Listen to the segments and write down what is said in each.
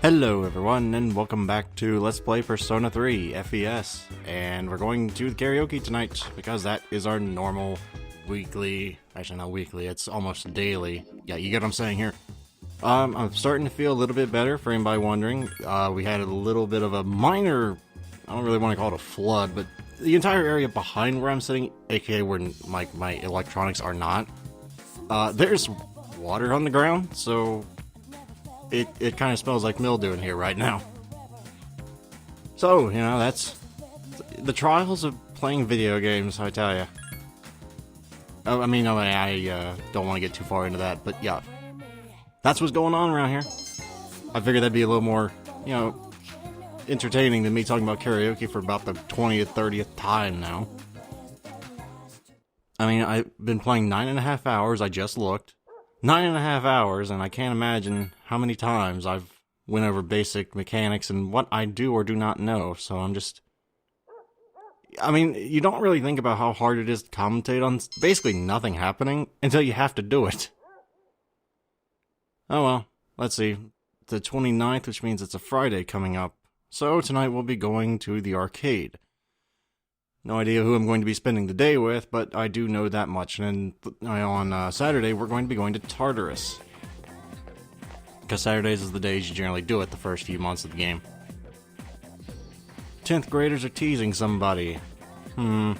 Hello everyone, and welcome back to Let's Play Persona 3 FES, and we're going to the karaoke tonight, because that is our normal weekly, actually not weekly, it's almost daily, yeah, you get what I'm saying here. I'm starting to feel a little bit better, for anybody wondering. We had a little bit of a minor, I don't really want to call it a flood, but the entire area behind where I'm sitting, aka where my electronics are not, there's water on the ground, so it kind of smells like mildew in here right now. So, you know, that's the trials of playing video games, I tell ya. I don't want to get too far into that, but yeah. That's what's going on around here. I figured that'd be a little more, you know, entertaining than me talking about karaoke for about the 20th, 30th time now. I mean, I've been playing 9.5 hours, I just looked. 9.5 hours, and I can't imagine how many times I've went over basic mechanics and what I do or do not know, so I'm just... I mean, you don't really think about how hard it is to commentate on basically nothing happening until you have to do it. Oh well, let's see. The 29th, which means it's a Friday coming up, so tonight we'll be going to the arcade. No idea who I'm going to be spending the day with, but I do know that much. And on Saturday, we're going to be going to Tartarus. Because Saturdays is the days you generally do it the first few months of the game. 10th graders are teasing somebody. I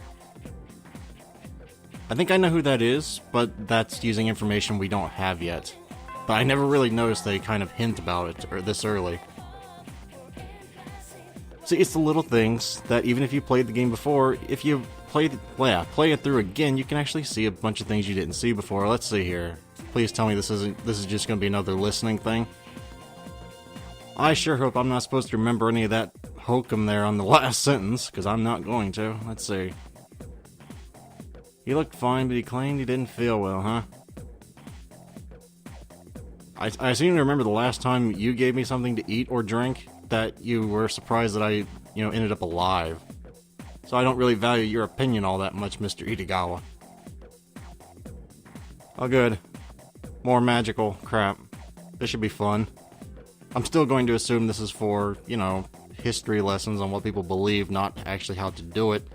think I know who that is, but that's using information we don't have yet. But I never really noticed they kind of hint about it this early. See, it's the little things that even if you played the game before, if you play it through again, you can actually see a bunch of things you didn't see before. Let's see here. Please tell me this is just going to be another listening thing. I sure hope I'm not supposed to remember any of that hokum there on the last sentence, because I'm not going to. Let's see. He looked fine, but he claimed he didn't feel well, huh? I seem to remember the last time you gave me something to eat or drink that you were surprised that I, ended up alive. So I don't really value your opinion all that much, Mr. Itagawa. Oh good. More magical crap. This should be fun. I'm still going to assume this is for, history lessons on what people believe, not actually how to do it.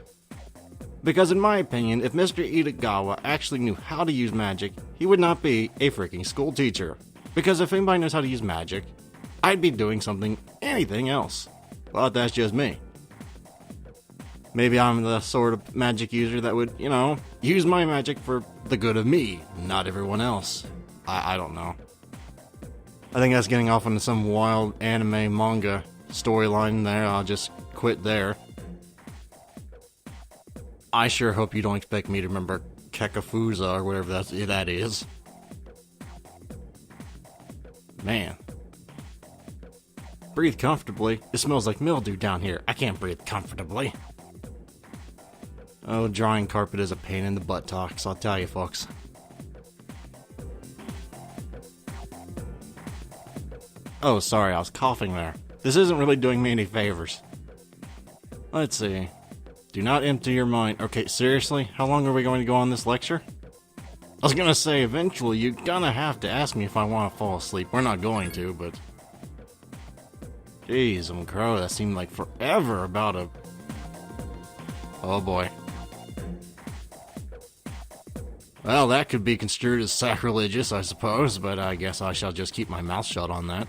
Because in my opinion, if Mr. Itagawa actually knew how to use magic, he would not be a freaking school teacher. Because if anybody knows how to use magic, I'd be doing anything else. But that's just me. Maybe I'm the sort of magic user that would, use my magic for the good of me, not everyone else. I don't know. I think that's getting off into some wild anime manga storyline there. I'll just quit there. I sure hope you don't expect me to remember Kekafuza or whatever that is. Man. Breathe comfortably. It smells like mildew down here. I can't breathe comfortably. Oh, drying carpet is a pain in the buttocks, I'll tell you, folks. Oh, sorry, I was coughing there. This isn't really doing me any favors. Let's see. Do not empty your mind. Okay, seriously? How long are we going to go on this lecture? I was gonna say, eventually, you're gonna have to ask me if I want to fall asleep. We're not going to, but... Jeez, crow, that seemed like forever about a... Oh boy. Well, that could be construed as sacrilegious, I suppose, but I guess I shall just keep my mouth shut on that.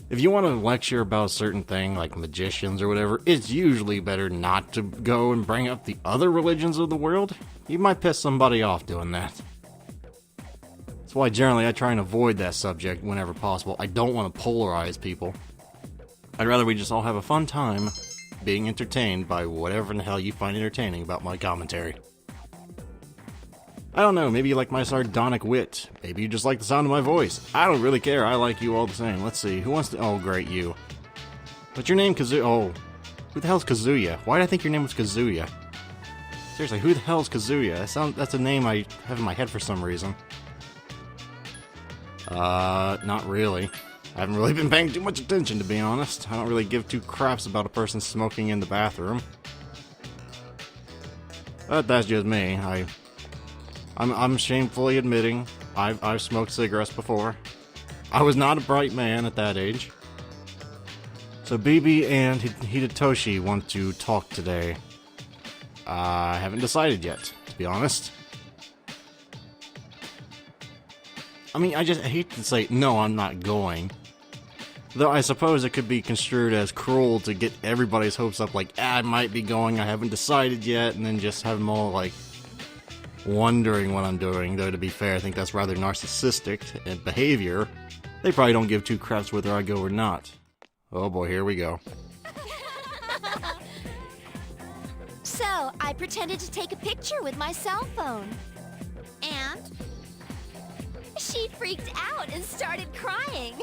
If you want to lecture about a certain thing, like magicians or whatever, it's usually better not to go and bring up the other religions of the world. You might piss somebody off doing that. That's why generally I try and avoid that subject whenever possible. I don't want to polarize people. I'd rather we just all have a fun time being entertained by whatever the hell you find entertaining about my commentary. I don't know, maybe you like my sardonic wit. Maybe you just like the sound of my voice. I don't really care, I like you all the same. Let's see, who wants to... Oh, great, you. What's your name, Kazuya? Oh, who the hell's Kazuya? Why did I think your name was Kazuya? Seriously, who the hell's Kazuya? That's a name I have in my head for some reason. Not really. I haven't really been paying too much attention, to be honest. I don't really give two craps about a person smoking in the bathroom. But that's just me. I'm shamefully admitting I've smoked cigarettes before. I was not a bright man at that age. So BB and Hidetoshi want to talk today. I haven't decided yet, to be honest. I mean, I hate to say, no, I'm not going. Though I suppose it could be construed as cruel to get everybody's hopes up, like, I might be going, I haven't decided yet, and then just have them all, like, wondering what I'm doing. Though, to be fair, I think that's rather narcissistic behavior. They probably don't give two craps whether I go or not. Oh boy, here we go. So, I pretended to take a picture with my cell phone. And? She freaked out and started crying.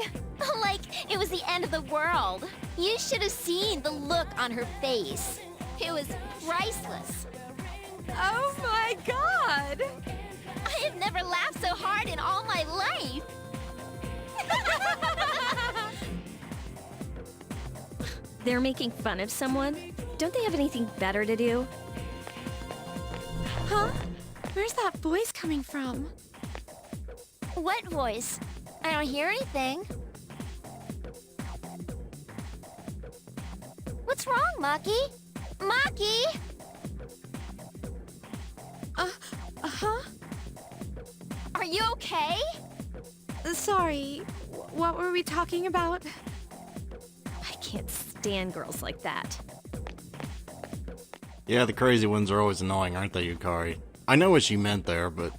Like it was the end of the world. You should have seen the look on her face. It was priceless. Oh my god! I have never laughed so hard in all my life. They're making fun of someone? Don't they have anything better to do? Huh? Where's that voice coming from? What voice? I don't hear anything. What's wrong, Maki? Maki? Huh? Are you okay? Sorry, what were we talking about? I can't stand girls like that. Yeah, the crazy ones are always annoying, aren't they, Yukari? I know what she meant there, but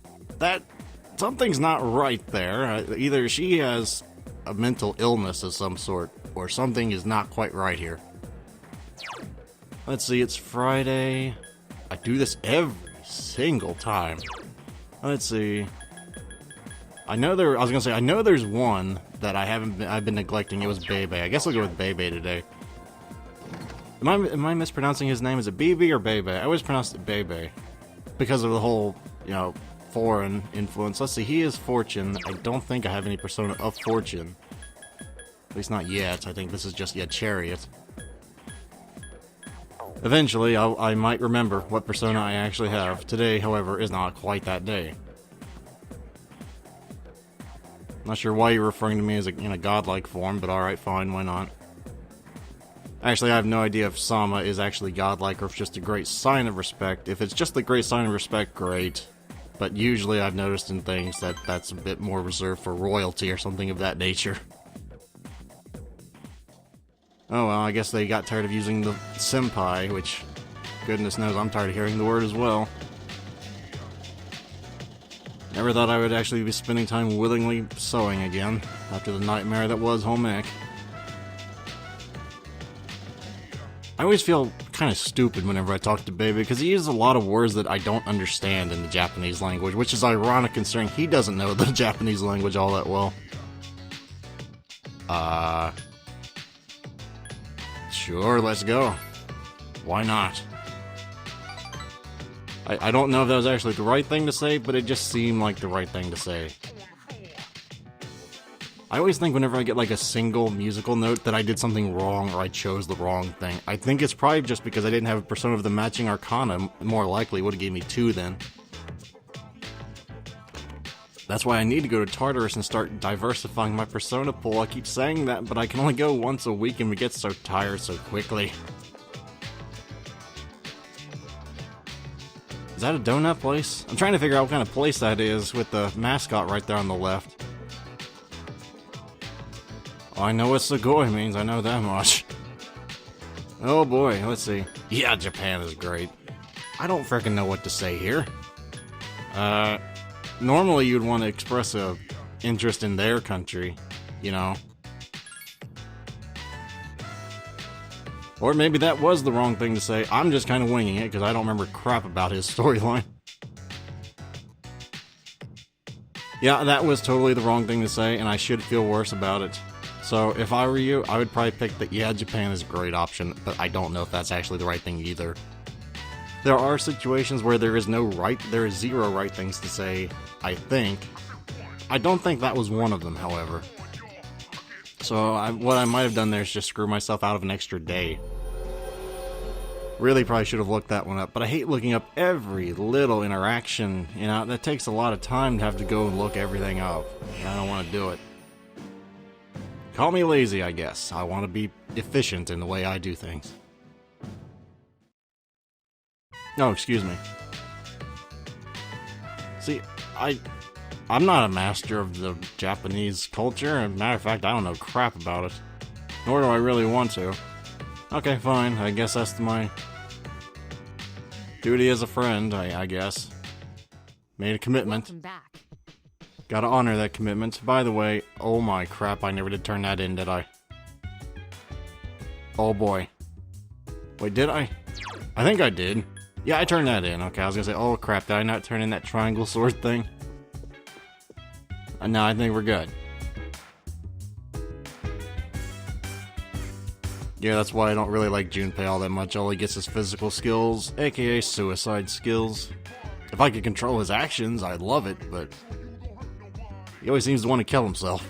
something's not right there. Either she has a mental illness of some sort, or something is not quite right here. Let's see, it's Friday. I do this every single time. Let's see. I know there's one that I've been neglecting. It was Bebe. I guess I'll go with Bebe today. Am I mispronouncing his name? Is it BB or Bebe? I always pronounced it Bebe because of the whole, foreign influence. Let's see, he is Fortune. I don't think I have any persona of Fortune. At least not yet. I think this is just yet Chariot. Eventually, I might remember what persona I actually have. Today, however, is not quite that day. Not sure why you're referring to me as in a godlike form, but alright, fine, why not? Actually, I have no idea if Sama is actually godlike or if it's just a great sign of respect. If it's just a great sign of respect, great. But usually I've noticed in things that that's a bit more reserved for royalty or something of that nature. Oh well, I guess they got tired of using the senpai, which, goodness knows, I'm tired of hearing the word as well. Never thought I would actually be spending time willingly sewing again, after the nightmare that was home ec. I always feel kind of stupid whenever I talk to Baby, because he uses a lot of words that I don't understand in the Japanese language, which is ironic considering he doesn't know the Japanese language all that well. Sure, let's go. Why not? I don't know if that was actually the right thing to say, but it just seemed like the right thing to say. I always think whenever I get like a single musical note that I did something wrong or I chose the wrong thing. I think it's probably just because I didn't have a persona of the matching arcana. More likely would have gave me 2 then. That's why I need to go to Tartarus and start diversifying my persona pool. I keep saying that, but I can only go once a week and we get so tired so quickly. Is that a donut place? I'm trying to figure out what kind of place that is with the mascot right there on the left. Oh, I know what Sugoi means, I know that much. Oh boy, let's see. Yeah, Japan is great. I don't frickin' know what to say here. Normally you'd want to express a interest in their country, you know. Or maybe that was the wrong thing to say. I'm just kind of winging it because I don't remember crap about his storyline. Yeah, that was totally the wrong thing to say, and I should feel worse about it. So if I were you, I would probably pick that, yeah, Japan is a great option, but I don't know if that's actually the right thing either. There are situations where there is zero right things to say, I think. I don't think that was one of them, however. So what I might have done there is just screw myself out of an extra day. Really probably should have looked that one up, but I hate looking up every little interaction. You know, that takes a lot of time to have to go and look everything up. I don't want to do it. Call me lazy, I guess. I want to be efficient in the way I do things. Oh, excuse me. See, I'm not a master of the Japanese culture, and matter of fact, I don't know crap about it. Nor do I really want to. Okay, fine. I guess that's my duty as a friend, I guess. Made a commitment. Welcome back. Gotta honor that commitment. By the way, oh my crap, I never did turn that in, did I? Oh boy. Wait, did I? I think I did. Yeah, I turned that in. Okay, I was gonna say, oh crap, did I not turn in that triangle sword thing? No, I think we're good. Yeah, that's why I don't really like Junpei all that much. All he gets is physical skills, aka suicide skills. If I could control his actions, I'd love it, but he always seems to want to kill himself.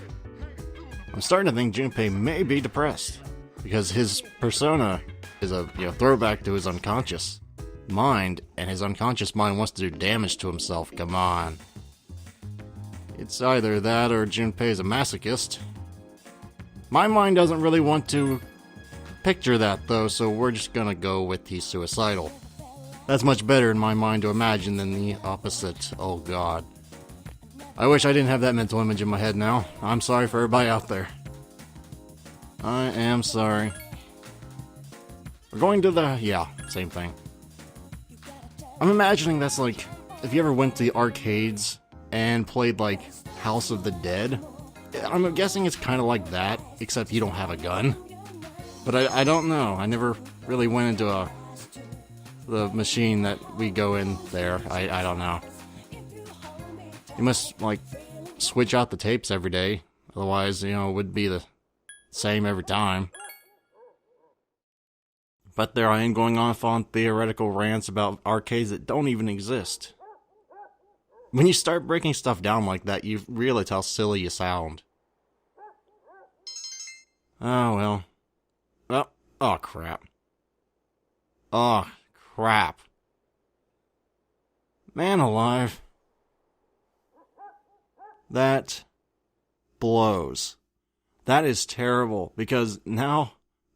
I'm starting to think Junpei may be depressed, because his persona is a throwback to his unconscious mind, and his unconscious mind wants to do damage to himself. Come on. It's either that or Junpei is a masochist. My mind doesn't really want to picture that though, so we're just gonna go with he's suicidal. That's much better in my mind to imagine than the opposite. Oh god. I wish I didn't have that mental image in my head now. I'm sorry for everybody out there. I am sorry. We're going to the... yeah, same thing. I'm imagining that's like, if you ever went to the arcades and played like House of the Dead, I'm guessing it's kind of like that, except you don't have a gun. But I don't know. I never really went into the machine that we go in there. I don't know. You must, like, switch out the tapes every day. Otherwise, it would be the same every time. But there I am going off on theoretical rants about arcades that don't even exist. When you start breaking stuff down like that, you realize how silly you sound. Oh, well. Oh, crap. Oh, crap. Man alive. That blows. That is terrible, because now,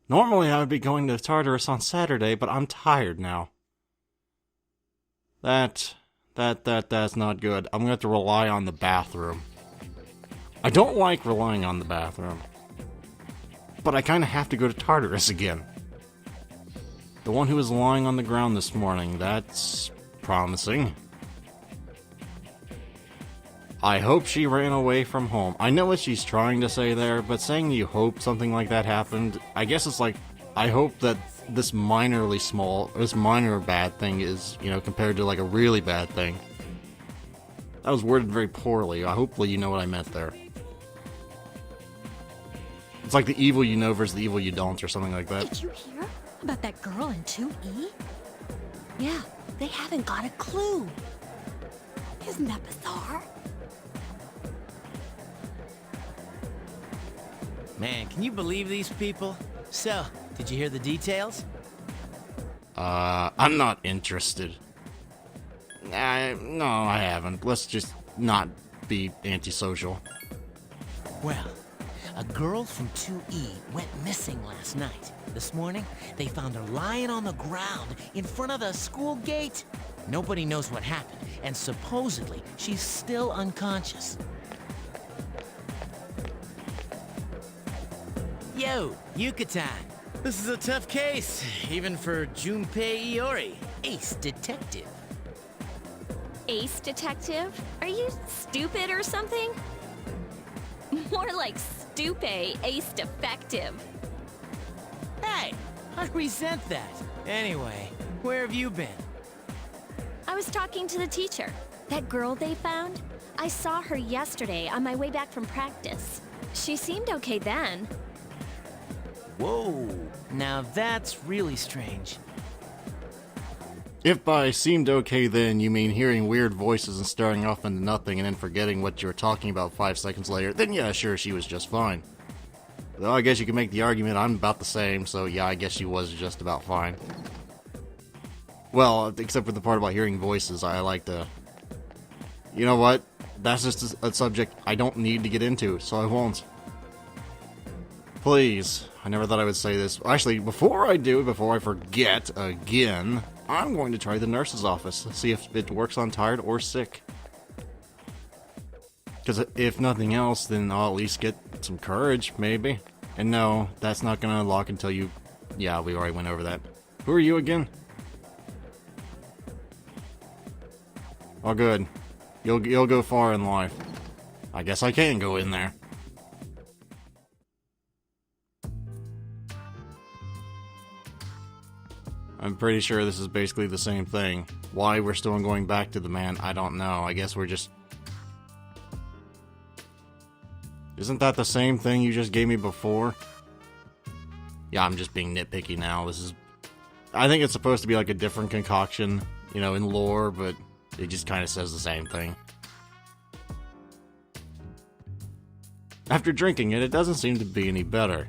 normally I would be going to Tartarus on Saturday, but I'm tired now. That's not good. I'm gonna have to rely on the bathroom. I don't like relying on the bathroom, but I kinda have to go to Tartarus again. The one who was lying on the ground this morning, that's promising. I hope she ran away from home. I know what she's trying to say there, but saying you hope something like that happened, I guess it's like, I hope that this minor bad thing is, compared to like a really bad thing. That was worded very poorly. Hopefully you know what I meant there. It's like the evil you know versus the evil you don't, or something like that. Did you hear about that girl in 2E? Yeah, they haven't got a clue. Isn't that bizarre? Man, can you believe these people? So, did you hear the details? I'm not interested. No, I haven't. Let's just not be antisocial. Well, a girl from 2E went missing last night. This morning, they found her lying on the ground in front of the school gate. Nobody knows what happened, and supposedly she's still unconscious. Yo, Yucatan. This is a tough case, even for Junpei Iori, ace detective. Ace detective? Are you stupid or something? More like stupe, ace defective. Hey, I resent that. Anyway, where have you been? I was talking to the teacher. That girl they found? I saw her yesterday on my way back from practice. She seemed okay then. Whoa, now that's really strange. If by seemed okay then you mean hearing weird voices and staring off into nothing and then forgetting what you were talking about 5 seconds later, then yeah, sure, she was just fine. Though I guess you can make the argument I'm about the same, so yeah, I guess she was just about fine. Well, except for the part about hearing voices, I like to... You know what? That's just a subject I don't need to get into, so I won't. please. I never thought I would say this. Actually, before I forget again, I'm going to try the nurse's office. See if it works on tired or sick. Because if nothing else, then I'll at least get some courage, maybe. And no, that's not going to unlock until you... Yeah, we already went over that. Who are you again? Oh, good. You'll go far in life. I guess I can go in there. I'm pretty sure this is basically the same thing. Why we're still going back to the man, I don't know. I guess we're just... Isn't that the same thing you just gave me before? Yeah, I'm just being nitpicky now. This is... I think it's supposed to be like a different concoction, you know, in lore, but it just kind of says the same thing. After drinking it, it doesn't seem to be any better.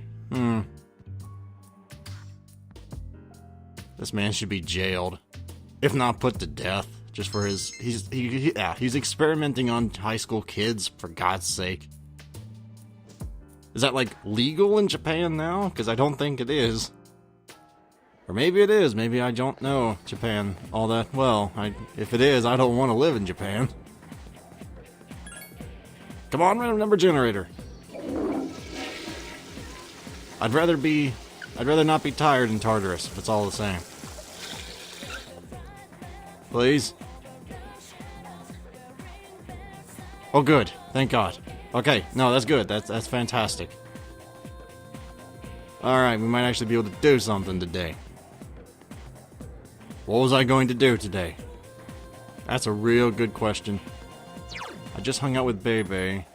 This man should be jailed. If not put to death. Just for his... He's experimenting on high school kids, for God's sake. Is that, like, legal in Japan now? Because I don't think it is. Or maybe it is. Maybe I don't know Japan all that well. If it is, I don't want to live in Japan. Come on, random number generator. I'd rather not be tired in Tartarus, if it's all the same. Please? Oh, good. Thank God. Okay, no, that's good. That's fantastic. Alright, we might actually be able to do something today. What was I going to do today? That's a real good question. I just hung out with Bebe.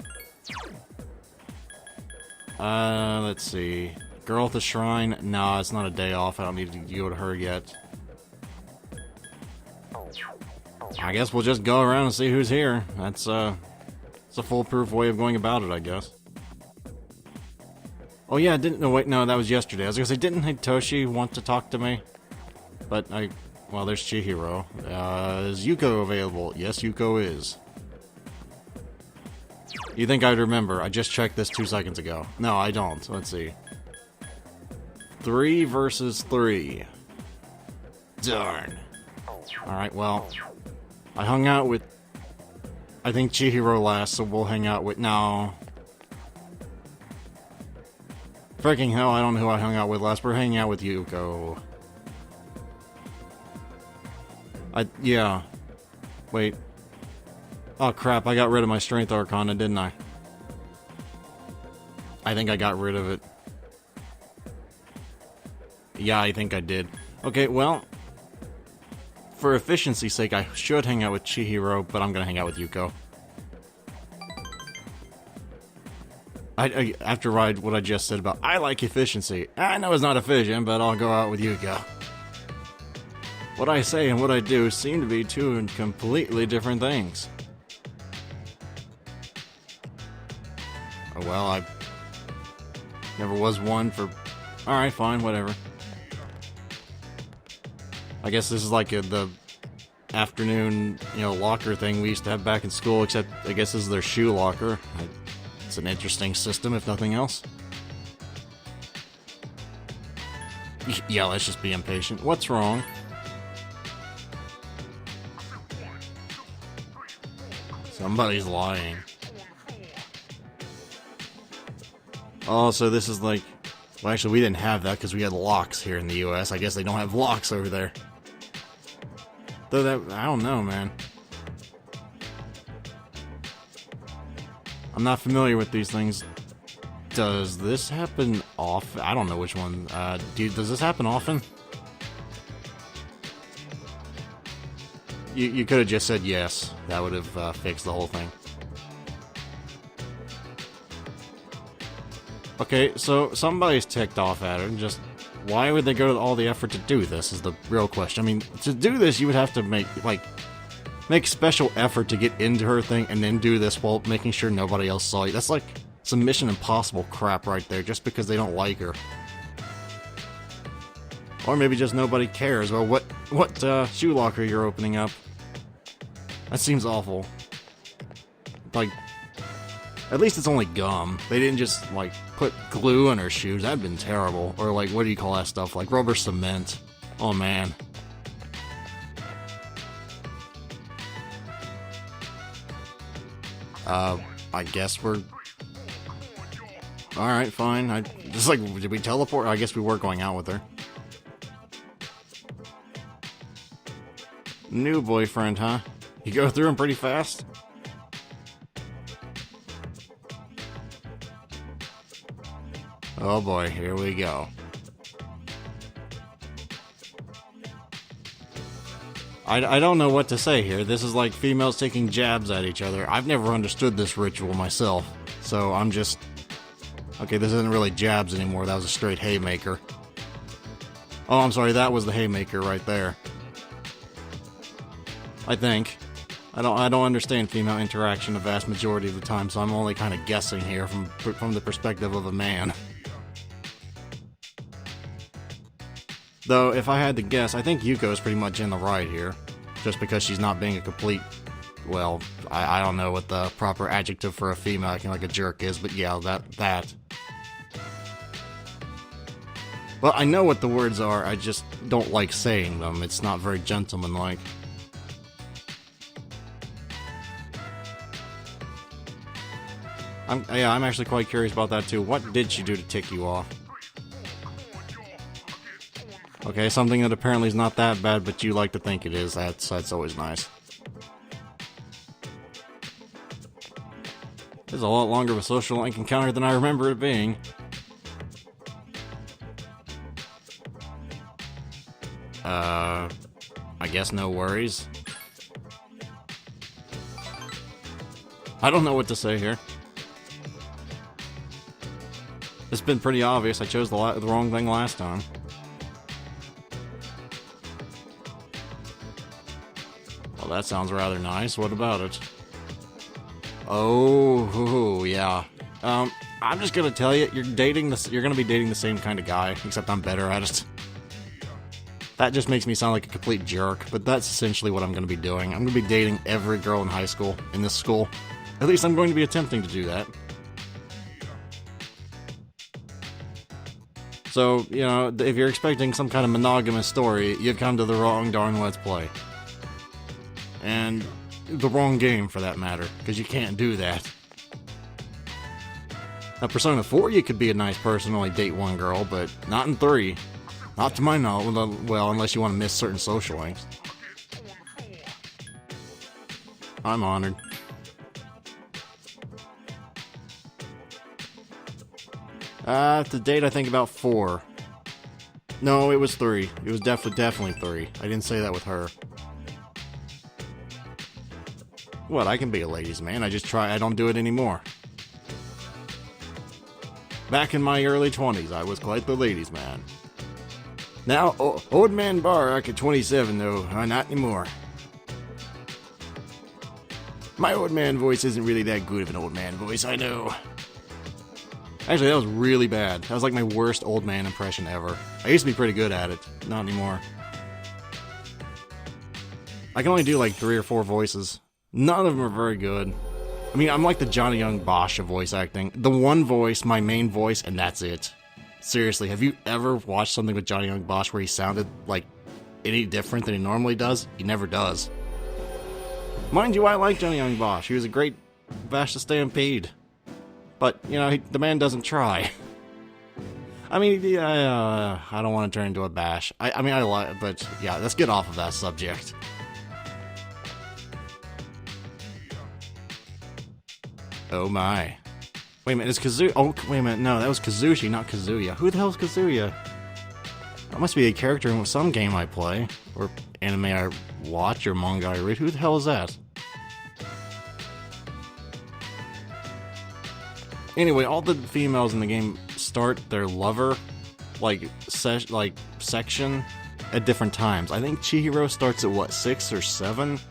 Let's see. Girl at the shrine? Nah, it's not a day off. I don't need to go to her yet. I guess we'll just go around and see who's here. It's a foolproof way of going about it, I guess. Oh yeah, no, that was yesterday. I was gonna say, didn't Hitoshi want to talk to me? But well, there's Chihiro. Is Yuko available? Yes, Yuko is. You think I'd remember? I just checked this 2 seconds ago. No, I don't. Let's see. 3 versus 3. Darn. Alright, well, I hung out with, I think, Chihiro last, so we'll hang out with... No. Freaking hell, I don't know who I hung out with last. We're hanging out with Yuko. Yeah. Wait. Oh crap, I got rid of my Strength Arcana, didn't I? I think I got rid of it. Yeah, I think I did. Okay, well... For efficiency's sake, I should hang out with Chihiro, but I'm gonna hang out with Yuko. After what I just said about, I like efficiency. I know it's not efficient, but I'll go out with Yuko. What I say and what I do seem to be two completely different things. Oh well, I never was one for... Alright, fine, whatever. I guess this is like the afternoon, locker thing we used to have back in school, except I guess this is their shoe locker. It's an interesting system, if nothing else. Yeah, let's just be impatient. What's wrong? Somebody's lying. Oh, so this is like... Well, actually, we didn't have that because we had locks here in the US. I guess they don't have locks over there. Though that... I don't know, man. I'm not familiar with these things. Does this happen often? I don't know which one. Does this happen often? You could have just said yes. That would have fixed the whole thing. Okay, so somebody's ticked off at her. Just why would they go to all the effort to do this is the real question. I mean, to do this, you would have to make special effort to get into her thing and then do this while making sure nobody else saw you. That's like some Mission Impossible crap right there, just because they don't like her. Or maybe just nobody cares. Well, what shoe locker you're opening up? That seems awful. Like, At least it's only gum. They didn't just, like, put glue on her shoes. That'd been terrible. Or, like, what do you call that stuff? Like rubber cement. Oh, man. I guess we're... Alright, fine. Just like, did we teleport? I guess we were going out with her. New boyfriend, huh? You go through him pretty fast? Oh boy, here we go. I don't know what to say here. This is like females taking jabs at each other. I've never understood this ritual myself, so I'm just... Okay, this isn't really jabs anymore. That was a straight haymaker. Oh, I'm sorry, that was the haymaker right there. I think. I don't understand female interaction the vast majority of the time, so I'm only kind of guessing here from the perspective of a man. Though, if I had to guess, I think Yuko's pretty much in the right here. Just because she's not being a complete... Well, I don't know what the proper adjective for a female acting like a jerk is, but yeah, that. Well, I know what the words are, I just don't like saying them. It's not very gentlemanlike. I'm actually quite curious about that too. What did she do to tick you off? Okay, something that apparently is not that bad, but you like to think it is. That's always nice. This is a lot longer of a social link encounter than I remember it being. I guess no worries. I don't know what to say here. It's been pretty obvious. I chose the wrong thing last time. Well, that sounds rather nice. What about it? Oh, yeah. I'm just gonna tell you, you're gonna be dating the same kind of guy, except I'm better at it. That just makes me sound like a complete jerk, but that's essentially what I'm gonna be doing. I'm gonna be dating every girl in high school, in this school. At least I'm going to be attempting to do that. So, you know, if you're expecting some kind of monogamous story, you've come to the wrong darn Let's Play. And the wrong game, for that matter, because you can't do that. Now, Persona 4, you could be a nice person, only date one girl, but not in 3. Not to my knowledge, well, unless you want to miss certain social links. I'm honored. To date, I think about 4. No, it was 3. It was definitely 3. I didn't say that with her. What, I can be a ladies' man, I don't do it anymore. Back in my early 20s, I was quite the ladies' man. Now, old man Barak at 27, though, not anymore. My old man voice isn't really that good of an old man voice, I know. Actually, that was really bad. That was like my worst old man impression ever. I used to be pretty good at it. Not anymore. I can only do like 3 or 4 voices. None of them are very good. I mean, I'm like the Johnny Young Bosch of voice acting. The one voice, my main voice, and that's it. Seriously, have you ever watched something with Johnny Young Bosch where he sounded like any different than he normally does? He never does. Mind you, I like Johnny Young Bosch. He was a great Bash the Stampede. But, you know, the man doesn't try. I mean, yeah, I don't want to turn into a bash. I mean, I like, but yeah, let's get off of that subject. Oh my. Wait a minute, is Kazuya... Oh, wait a minute, no, that was Kazushi, not Kazuya. Who the hell is Kazuya? That must be a character in some game I play. Or anime I watch, or manga I read. Who the hell is that? Anyway, all the females in the game start their lover, section at different times. I think Chihiro starts at, what, 6 or 7? I don't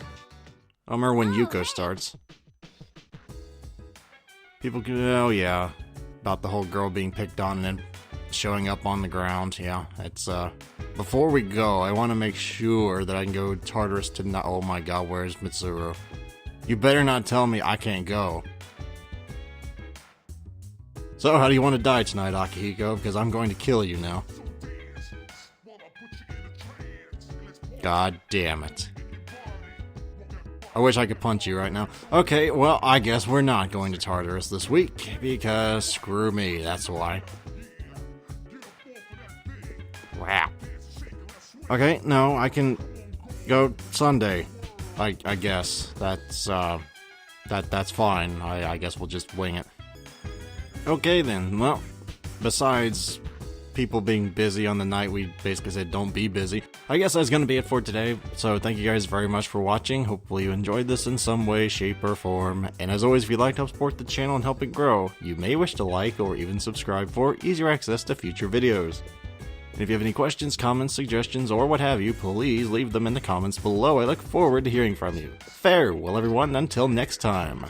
remember when Yuko starts. People go, oh yeah, about the whole girl being picked on and then showing up on the ground. Yeah, it's, before we go, I want to make sure that I can go Tartarus to not. Oh my god, where's Mitsuru? You better not tell me I can't go. So, how do you want to die tonight, Akihiko? Because I'm going to kill you now. God damn it. I wish I could punch you right now. Okay, well, I guess we're not going to Tartarus this week, because screw me, that's why. Wow. Okay, no, I can go Sunday. I guess. That's fine. I guess we'll just wing it. Okay then, well, besides people being busy on the night we basically said don't be busy, I guess that's gonna be it for today. So thank you guys very much for watching. Hopefully you enjoyed this in some way, shape, or form. And as always, if you'd like to help support the channel and help it grow, you may wish to like or even subscribe for easier access to future videos. And if you have any questions, comments, suggestions, or what have you, please leave them in the comments below. I look forward to hearing from you. Farewell everyone, until next time.